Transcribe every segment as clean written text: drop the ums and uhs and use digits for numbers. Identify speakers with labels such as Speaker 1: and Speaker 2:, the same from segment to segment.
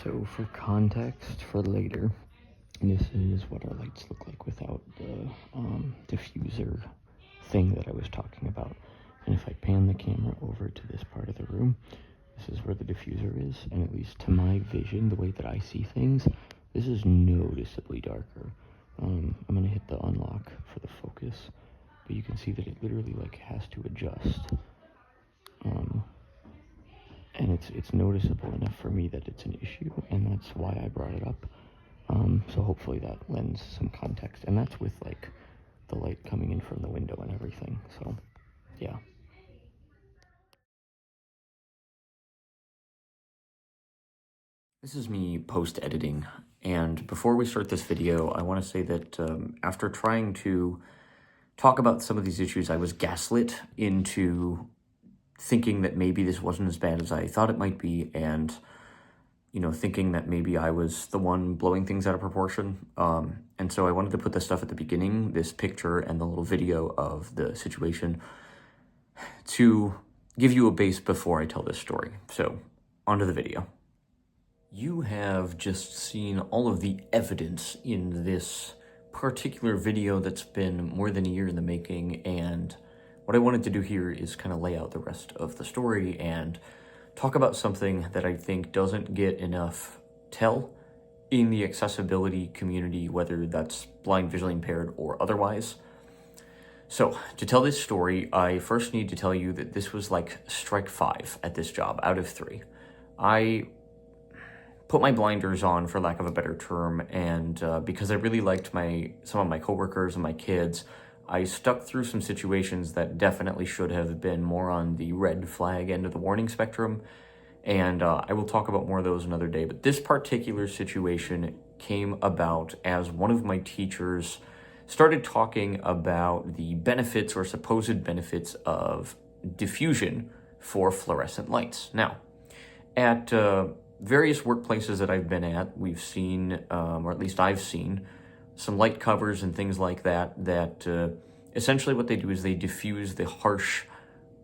Speaker 1: So for context for later, this is what our lights look like without the diffuser thing that I was talking about. And if I pan the camera over to this part of the room, this is where the diffuser is, and at least to my vision, the way that I see things, this is noticeably darker. I'm gonna hit the unlock for the focus, but you can see that it literally has to adjust. And it's noticeable enough for me that it's an issue, and that's why I brought it up. So hopefully that lends some context, and that's with the light coming in from the window and everything. So yeah. This is me post-editing, and before we start this video, I want to say that after trying to talk about some of these issues, I was gaslit into thinking that maybe this wasn't as bad as I thought it might be, and thinking that maybe I was the one blowing things out of proportion. And so I wanted to put this stuff at the beginning, this picture and the little video of the situation, to give you a base before I tell this story. So, onto the video. You have just seen all of the evidence in this particular video that's been more than a year in the making, and what I wanted to do here is kind of lay out the rest of the story and talk about something that I think doesn't get enough tell in the accessibility community, whether that's blind, visually impaired, or otherwise. So, to tell this story, I first need to tell you that this was like strike 5 at this job out of 3. I put my blinders on, for lack of a better term, and because I really liked some of my coworkers and my kids, I stuck through some situations that definitely should have been more on the red flag end of the warning spectrum, and I will talk about more of those another day. But this particular situation came about as one of my teachers started talking about the benefits or supposed benefits of diffusion for fluorescent lights. Now, at various workplaces that I've been at, we've seen, or at least I've seen, some light covers and things like that, essentially what they do is they diffuse the harsh,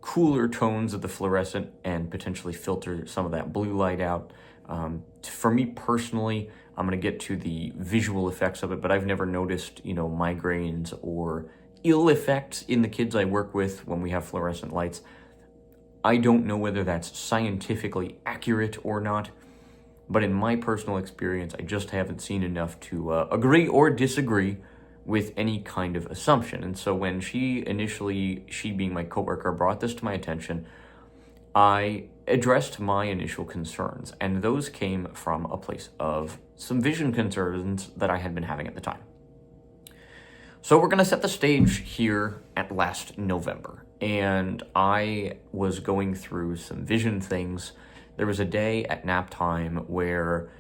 Speaker 1: cooler tones of the fluorescent and potentially filter some of that blue light out. For me personally, I'm going to get to the visual effects of it, but I've never noticed, migraines or ill effects in the kids I work with when we have fluorescent lights. I don't know whether that's scientifically accurate or not, but in my personal experience, I just haven't seen enough to agree or disagree with any kind of assumption. And so when she being my coworker, brought this to my attention, I addressed my initial concerns, and those came from a place of some vision concerns that I had been having at the time. So we're going to set the stage here at last November, and I was going through some vision things. There was a day at nap time where,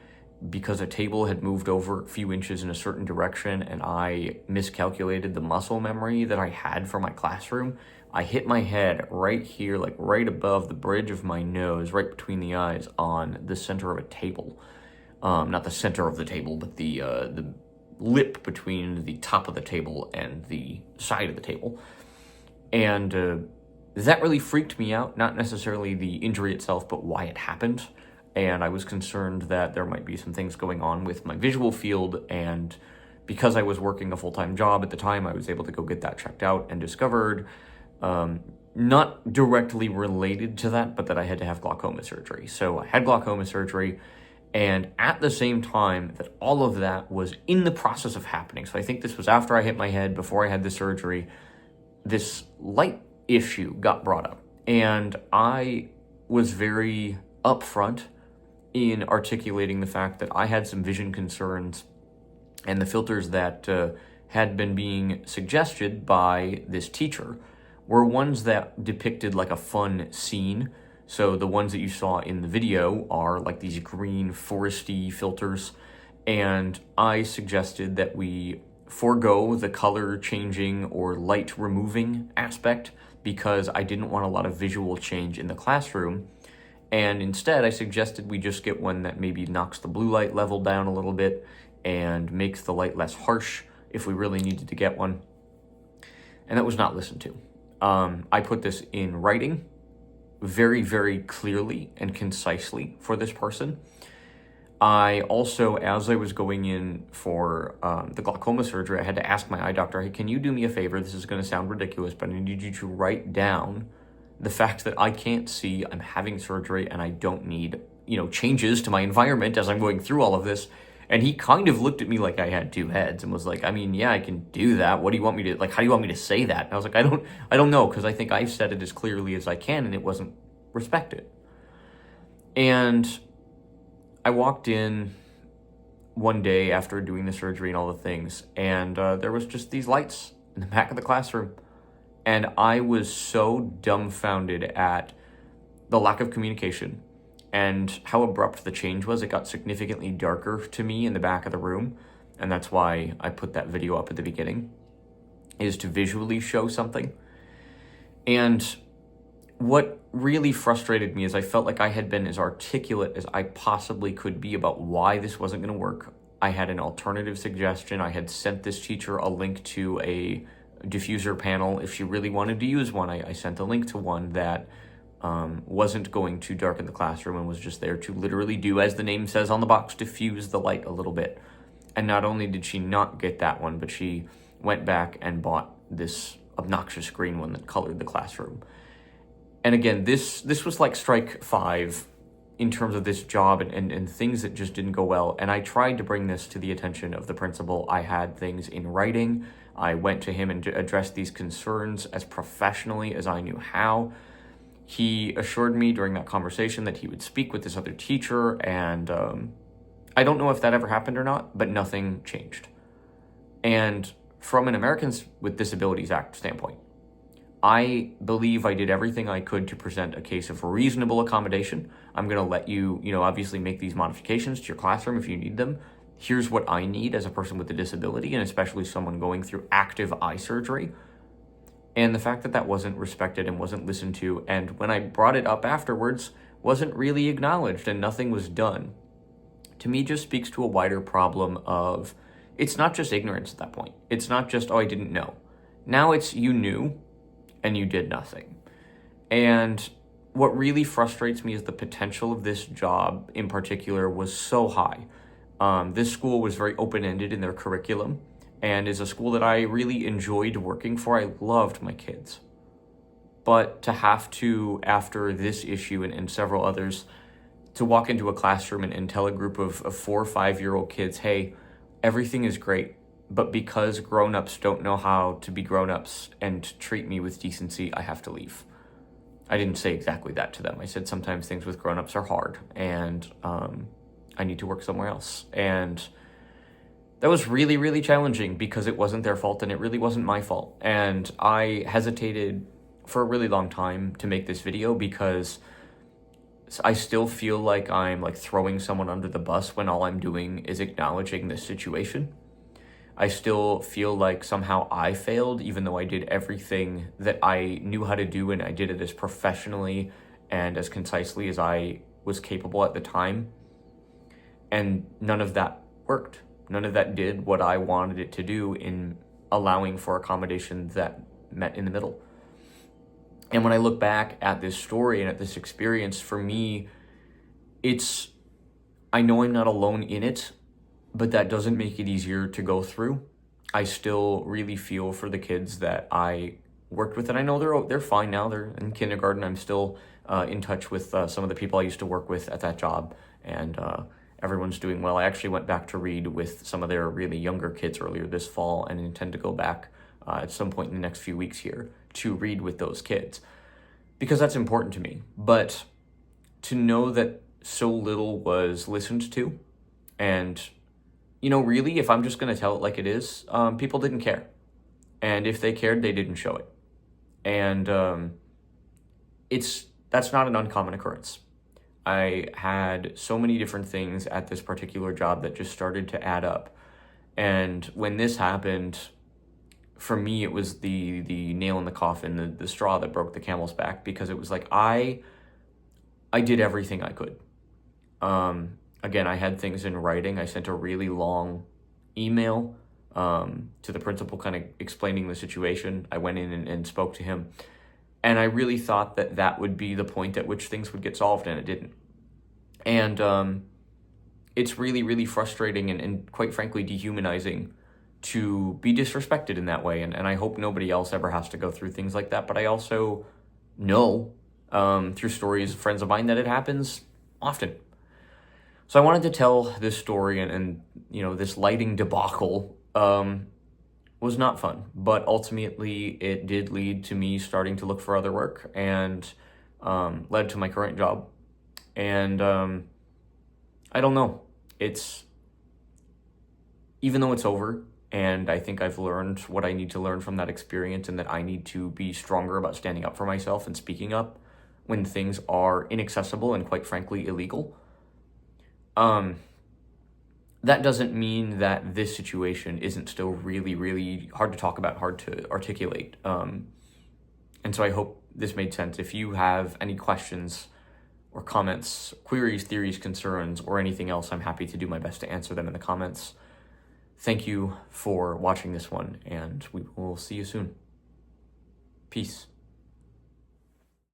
Speaker 1: because a table had moved over a few inches in a certain direction and I miscalculated the muscle memory that I had for my classroom, I hit my head right here, right above the bridge of my nose, right between the eyes, on the center of a table. Not the center of the table, but the lip between the top of the table and the side of the table. And that really freaked me out, not necessarily the injury itself, but why it happened. And I was concerned that there might be some things going on with my visual field, and because I was working a full-time job at the time, I was able to go get that checked out and discovered, not directly related to that, but that I had to have glaucoma surgery. So I had glaucoma surgery, and at the same time that all of that was in the process of happening, so I think this was after I hit my head, before I had the surgery, this light issue got brought up. And I was very upfront in articulating the fact that I had some vision concerns, and the filters that had been being suggested by this teacher were ones that depicted like a fun scene. So the ones that you saw in the video are like these green foresty filters, and I suggested that we forego the color changing or light removing aspect because I didn't want a lot of visual change in the classroom. And instead, I suggested we just get one that maybe knocks the blue light level down a little bit and makes the light less harsh if we really needed to get one. And that was not listened to. I put this in writing very, very clearly and concisely for this person. I also, as I was going in for the glaucoma surgery, I had to ask my eye doctor, hey, can you do me a favor? This is going to sound ridiculous, but I need you to write down the fact that I can't see, I'm having surgery, and I don't need, changes to my environment as I'm going through all of this. And he kind of looked at me like I had two heads and was like, I mean, yeah, I can do that. What do you want me to, how do you want me to say that? And I was like, I don't know, because I think I said it as clearly as I can, and it wasn't respected. And I walked in one day after doing the surgery and all the things, and there was just these lights in the back of the classroom. And I was so dumbfounded at the lack of communication and how abrupt the change was. It got significantly darker to me in the back of the room, and that's why I put that video up at the beginning, is to visually show something. And what really frustrated me is I felt like I had been as articulate as I possibly could be about why this wasn't going to work. I had an alternative suggestion. I had sent this teacher a link to a diffuser panel if she really wanted to use one. I sent a link to one that wasn't going to darken the classroom and was just there to literally do, as the name says on the box, diffuse the light a little bit. And not only did she not get that one, but she went back and bought this obnoxious green one that colored the classroom. And again, this was like strike 5 in terms of this job and things that just didn't go well. And I tried to bring this to the attention of the principal. I had things in writing. I went to him and addressed these concerns as professionally as I knew how. He assured me during that conversation that he would speak with this other teacher, and I don't know if that ever happened or not, but nothing changed. And from an Americans with Disabilities Act standpoint, I believe I did everything I could to present a case of reasonable accommodation. I'm going to let you, obviously make these modifications to your classroom if you need them. Here's what I need as a person with a disability, and especially someone going through active eye surgery. And the fact that that wasn't respected and wasn't listened to, and when I brought it up afterwards, wasn't really acknowledged and nothing was done, to me just speaks to a wider problem of, it's not just ignorance at that point. It's not just, oh, I didn't know. Now it's you knew and you did nothing. And what really frustrates me is the potential of this job in particular was so high. This school was very open-ended in their curriculum, and is a school that I really enjoyed working for. I loved my kids. But to have to, after this issue and several others, to walk into a classroom and tell a group of 4 or 5-year-old kids, hey, everything is great, but because grown-ups don't know how to be grown-ups and treat me with decency, I have to leave. I didn't say exactly that to them. I said sometimes things with grown-ups are hard, and I need to work somewhere else. And that was really, really challenging because it wasn't their fault and it really wasn't my fault. And I hesitated for a really long time to make this video because I still feel like I'm throwing someone under the bus when all I'm doing is acknowledging this situation. I still feel like somehow I failed, even though I did everything that I knew how to do, and I did it as professionally and as concisely as I was capable at the time. And none of that worked. None of that did what I wanted it to do in allowing for accommodation that met in the middle. And when I look back at this story and at this experience, for me, I know I'm not alone in it, but that doesn't make it easier to go through. I still really feel for the kids that I worked with, and I know they're fine now. They're in kindergarten. I'm still in touch with some of the people I used to work with at that job, and everyone's doing well. I actually went back to read with some of their really younger kids earlier this fall, and intend to go back at some point in the next few weeks here to read with those kids, because that's important to me. But to know that so little was listened to, and really, if I'm just going to tell it like it is, people didn't care. And if they cared, they didn't show it. And that's not an uncommon occurrence. I had so many different things at this particular job that just started to add up. And when this happened, for me, it was the nail in the coffin, the straw that broke the camel's back, because it was like I did everything I could. Again, I had things in writing. I sent a really long email to the principal kind of explaining the situation. I went in and spoke to him. And I really thought that would be the point at which things would get solved, and it didn't. And it's really, really frustrating and quite frankly dehumanizing to be disrespected in that way. And I hope nobody else ever has to go through things like that. But I also know through stories of friends of mine that it happens often. So I wanted to tell this story, and this lighting debacle was not fun, but ultimately it did lead to me starting to look for other work, and led to my current job. And I don't know, even though it's over, and I think I've learned what I need to learn from that experience, and that I need to be stronger about standing up for myself and speaking up when things are inaccessible and quite frankly illegal. That doesn't mean that this situation isn't still really, really hard to talk about, hard to articulate. And so I hope this made sense. If you have any questions or comments, queries, theories, concerns, or anything else, I'm happy to do my best to answer them in the comments. Thank you for watching this one, and we will see you soon. Peace.